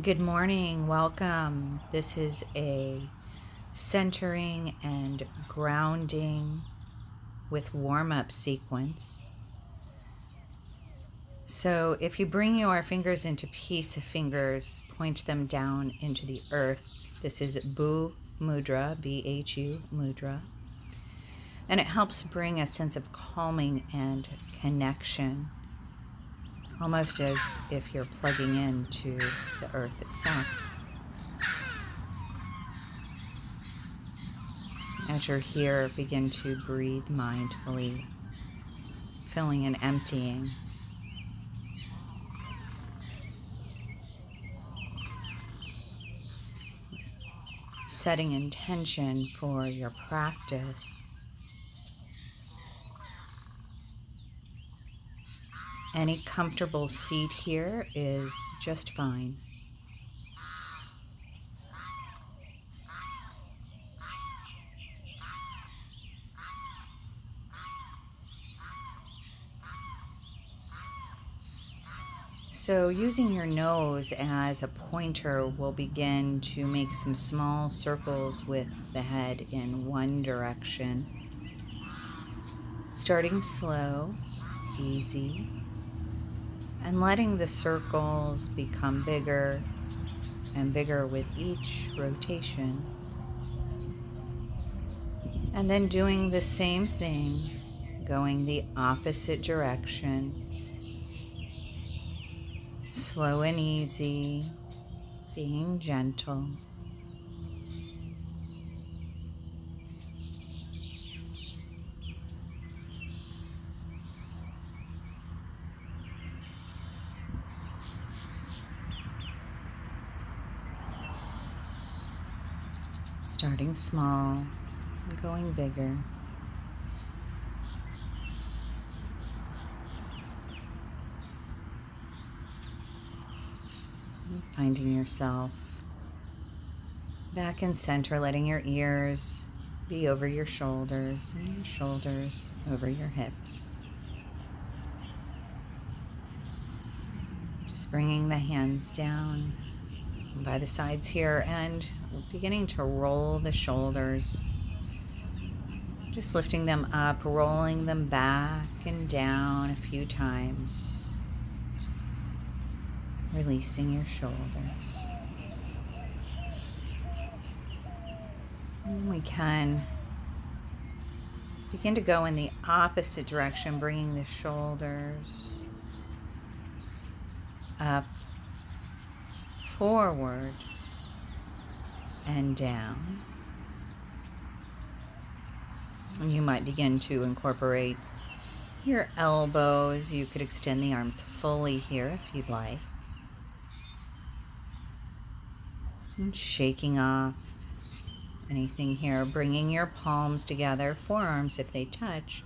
Good morning, welcome. This is a centering and grounding with warm-up sequence. So if you bring your fingers into peace fingers, point them down into the earth. This is Bhu Mudra, B-H-U Mudra. And it helps bring a sense of calming and connection, almost as if you're plugging into the earth itself. As you're here, begin to breathe mindfully, filling and emptying. Setting intention for your practice. Any comfortable seat here is just fine. So using your nose as a pointer, we'll begin to make some small circles with the head in one direction. Starting slow, easy, and letting the circles become bigger and bigger with each rotation. And then doing the same thing, going the opposite direction. Slow and easy, being gentle. Starting small and going bigger. And finding yourself back in center, letting your ears be over your shoulders and your shoulders over your hips. Just bringing the hands down by the sides here and beginning to roll the shoulders. Just lifting them up, rolling them back and down a few times. Releasing your shoulders. And we can begin to go in the opposite direction, bringing the shoulders up, forward, and down. And you might begin to incorporate your elbows. You could extend the arms fully here if you'd like. And shaking off anything here, bringing your palms together, forearms if they touch,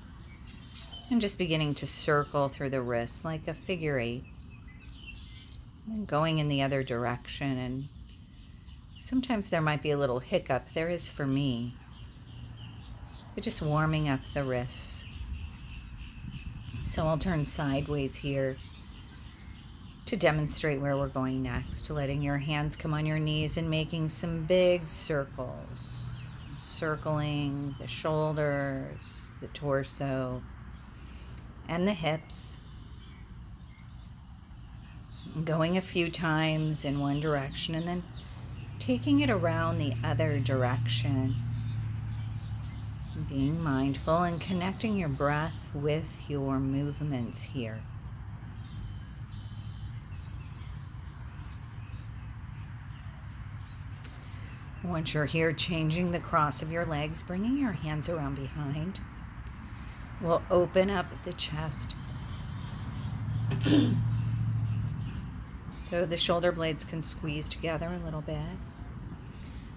and just beginning to circle through the wrists like a figure eight. And going in the other direction, and sometimes there might be a little hiccup. There is for me. But just warming up the wrists. So I'll turn sideways here to demonstrate where we're going next. Letting your hands come on your knees and making some big circles. Circling the shoulders, the torso, and the hips. Going a few times in one direction and then taking it around the other direction. Being mindful and connecting your breath with your movements here. Once you're here, changing the cross of your legs, bringing your hands around behind. We'll open up the chest. So the shoulder blades can squeeze together a little bit.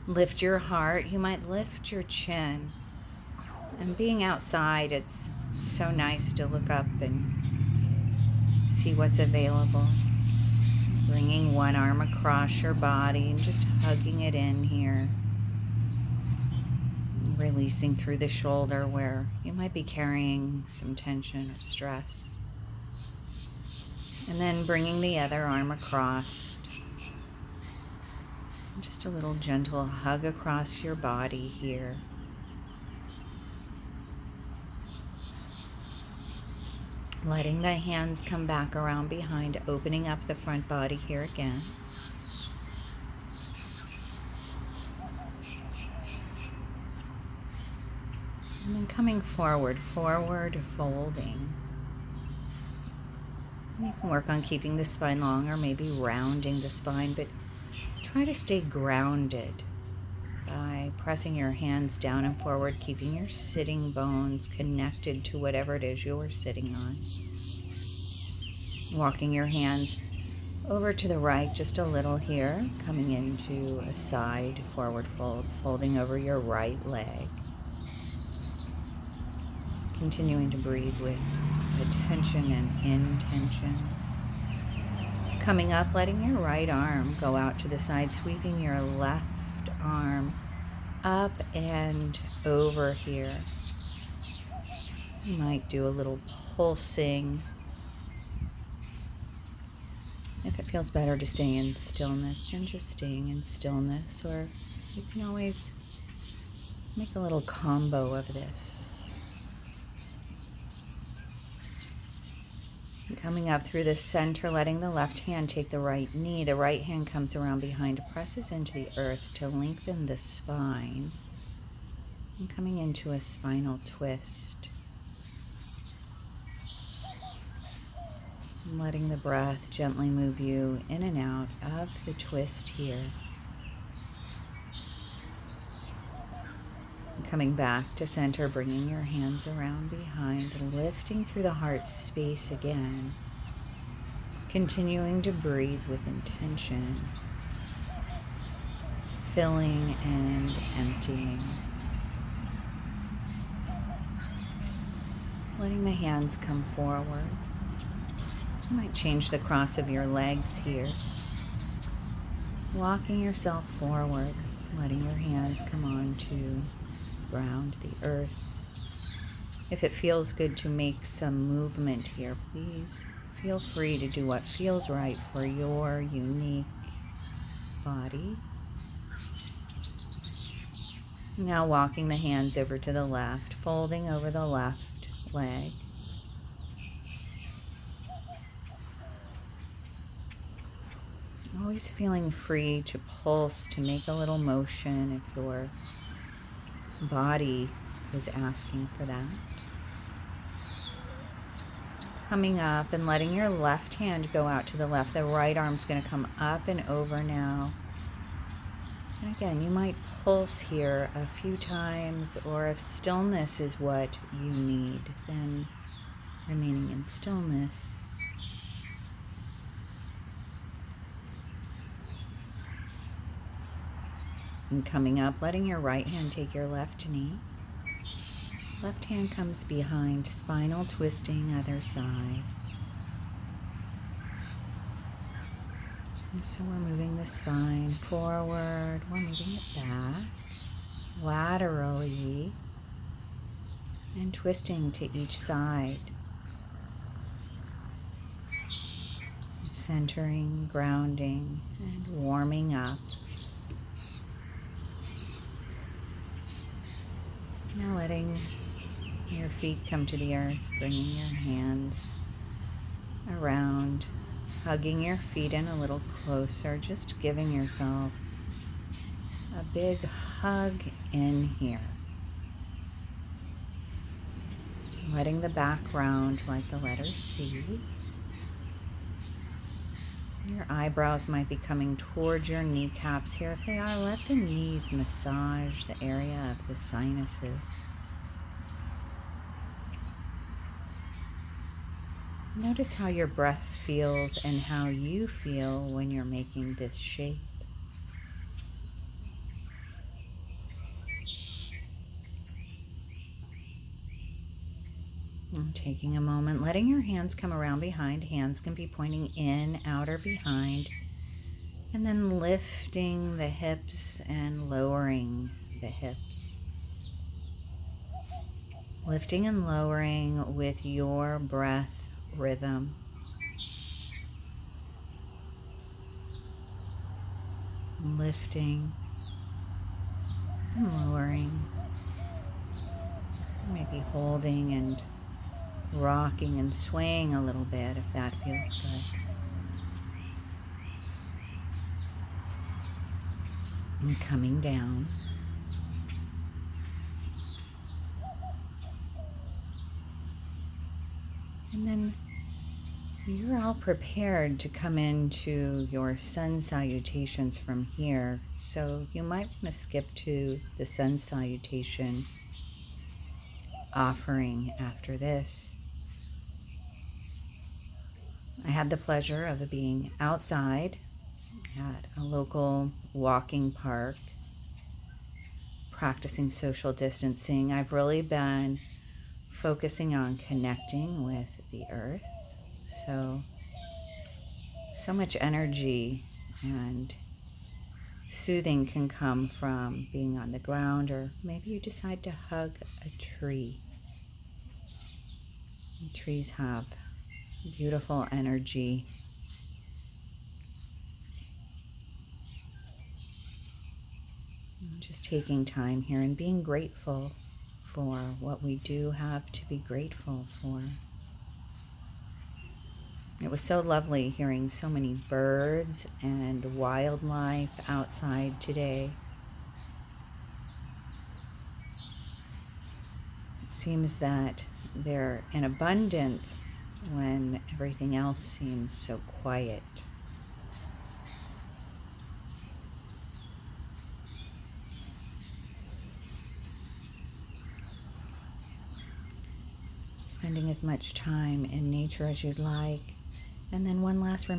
Lift your heart. You might lift your chin. And being outside, it's so nice to look up and see what's available. Bringing one arm across your body and just hugging it in here. Releasing through the shoulder where you might be carrying some tension or stress. And then bringing the other arm across. Just a little gentle hug across your body here. Letting the hands come back around behind, opening up the front body here again. And then coming forward folding. You can work on keeping the spine long or maybe rounding the spine, but try to stay grounded by pressing your hands down and forward, keeping your sitting bones connected to whatever it is you're sitting on. Walking your hands over to the right just a little here, coming into a side forward fold, folding over your right leg. Continuing to breathe with attention and intention. Coming up, letting your right arm go out to the side, sweeping your left arm up and over here. You might do a little pulsing. If it feels better to stay in stillness, then just staying in stillness, or you can always make a little combo of this. Coming up through the center, letting the left hand take the right knee. The right hand comes around behind, presses into the earth to lengthen the spine. And coming into a spinal twist. And letting the breath gently move you in and out of the twist here. Coming back to center, bringing your hands around behind and lifting through the heart space again. Continuing to breathe with intention. Filling and emptying. Letting the hands come forward. You might change the cross of your legs here. Walking yourself forward, letting your hands come on to ground the earth. If it feels good to make some movement here, please feel free to do what feels right for your unique body. Now walking the hands over to the left, folding over the left leg. Always feeling free to pulse, to make a little motion if your body is asking for that. Coming up and letting your left hand go out to the left. The right arm's going to come up and over now. And again, you might pulse here a few times, or if stillness is what you need, then remaining in stillness. And coming up, letting your right hand take your left knee. Left hand comes behind, spinal twisting, other side. And so we're moving the spine forward, we're moving it back, laterally, and twisting to each side. Centering, grounding, and warming up. Now letting your feet come to the earth, bringing your hands around, hugging your feet in a little closer, just giving yourself a big hug in here. Letting the back round like the letter C. Your eyebrows might be coming towards your kneecaps here. If they are, let the knees massage the area of the sinuses. Notice how your breath feels and how you feel when you're making this shape. And taking a moment, letting your hands come around behind. Hands can be pointing in, out, or behind. And then lifting the hips and lowering the hips. Lifting and lowering with your breath rhythm. lifting and lowering, maybe holding and rocking and swaying a little bit if that feels good. And coming down. And then you're all prepared to come into your sun salutations from here. So you might want to skip to the sun salutation offering after this. I had the pleasure of being outside at a local walking park, practicing social distancing. I've really been focusing on connecting with the earth. So much energy and soothing can come from being on the ground, or maybe you decide to hug a tree. And trees have beautiful energy. Just taking time here and being grateful for what we do have to be grateful for. It was so lovely hearing so many birds and wildlife outside today. It seems that they're in abundance when everything else seems so quiet. Spending as much time in nature as you'd like. And then one last reminder.